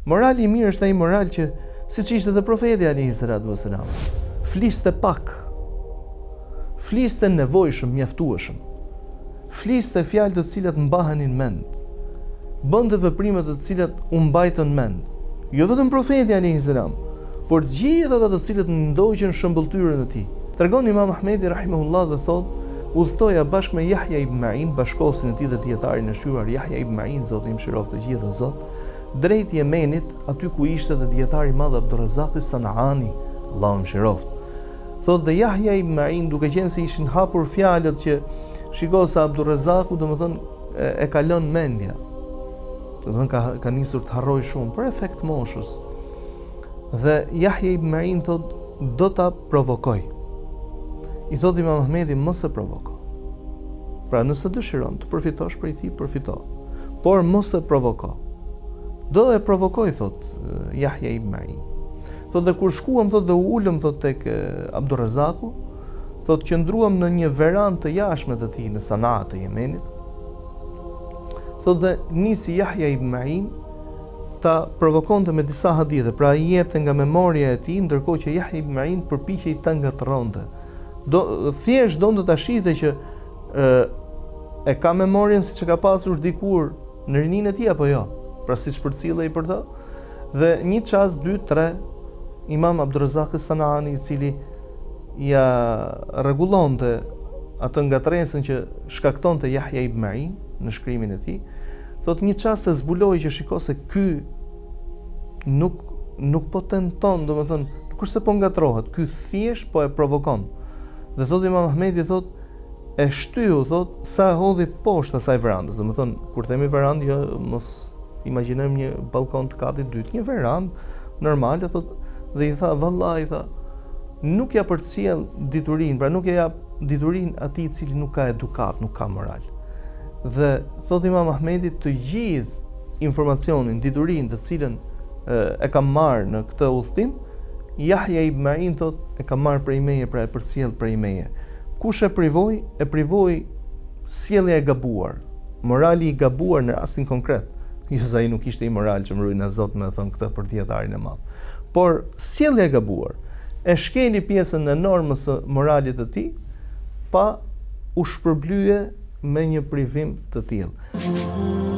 Morali i mirë është ai moral që siç ishte edhe profeti alayhi salatu wasalam. Fliste pak. Fliste nevojshëm, mjaftueshëm. Fliste fjalë të cilat mbahenin mend. Bënte veprime të cilat u mbajtën mend. Jo vetëm profeti alayhi salam, por gjithë ata të cilët ndoqën shëmbëltyrën e tij. Tregon Imam Ahmedi rahimahullah dhe thotë, udhtoja bashkë me Yahya ibn Ma'in, bashkosin e tij dhe dietarin e shquar Yahya ibn Ma'in, Zoti i mëshiroft të gjithë Zot, drejt Yemenit, aty ku ishte dhe dietari i madh Abdurrazzaq Sanani, Allahu mëshiroft. Thotë dhe Yahya ibn Ma'in, duke qenë se ishin hapur fjalët që shiko sa Abdurrazzaqu domethënë e ka lënë mendja. Domethënë ka nisur të harroj shumë për efekt moshës. Dhe Yahya ibn Ma'in thotë do ta provokoj. I thotë Imam Ahmedi mos e provoko. Pra nëse dëshiron të përfitosh prej tij, përfito. Por mos e provoko. Do e provokoj, thotë Yahya ibn Ma'in. Thotë dhe kur shkuam, thotë dhe u ulëm, thotë tek Abdurrazzaqu, thotë qëndruam në një verandë të jashtme të tij në Sanaa të Yemenit. Thotë dhe nisi Yahya ibn Ma'in ta provokonte me disa hadithe, pra i jepte nga memoria e tij, ndërkohë që Yahya ibn Ma'in përpiqej ta ngatronte. Thjesht donte ta shihte që e ka memorien siç e ka pasur dikur në rininë e tij apo jo. Pra siç përcillej për të. Dhe një çast 2-3 Imam Abdurrazzaq Sanani, i cili ja rregullonte atë ngatresën që shkaktonte Yahya ibn Ma'in në shkrimin e tij, thotë një çast e zbuloi që shikoi se ky nuk po tenton, domethënë kurse po ngatrohet, ky thjesht po e provokon. Dhe thotë Imam Ahmedi, thotë e shtyu, thotë sa hodhi poshtë asaj verandës. Domethënë kur themi verandë, jo mos imagjinojmë një balkon të katit dytë, një verandë normale, thotë, dhe i tha vallahi, tha, nuk ja përcjell diturinë, pra nuk ja jap diturinë atij i cili nuk ka edukat, nuk ka moral. Dhe thotë Imam Ahmedi, të gjithë informacionin, diturinë të cilën e kam marrë në këtë udhtim, Yahya ibn Ma'in thotë e ka marrë prej meje, pra e përcjell prej meje. Kush e privoi sjellja e gabuar, morali i gabuar në rastin konkret. Jo se ai nuk ishte i moral që më ruajnë Zot me thënë këtë për dietarin e madh. Por sjellja e gabuar e shkeli pjesën e normës së moralit të tij pa u shpërblye me një privim të tillë.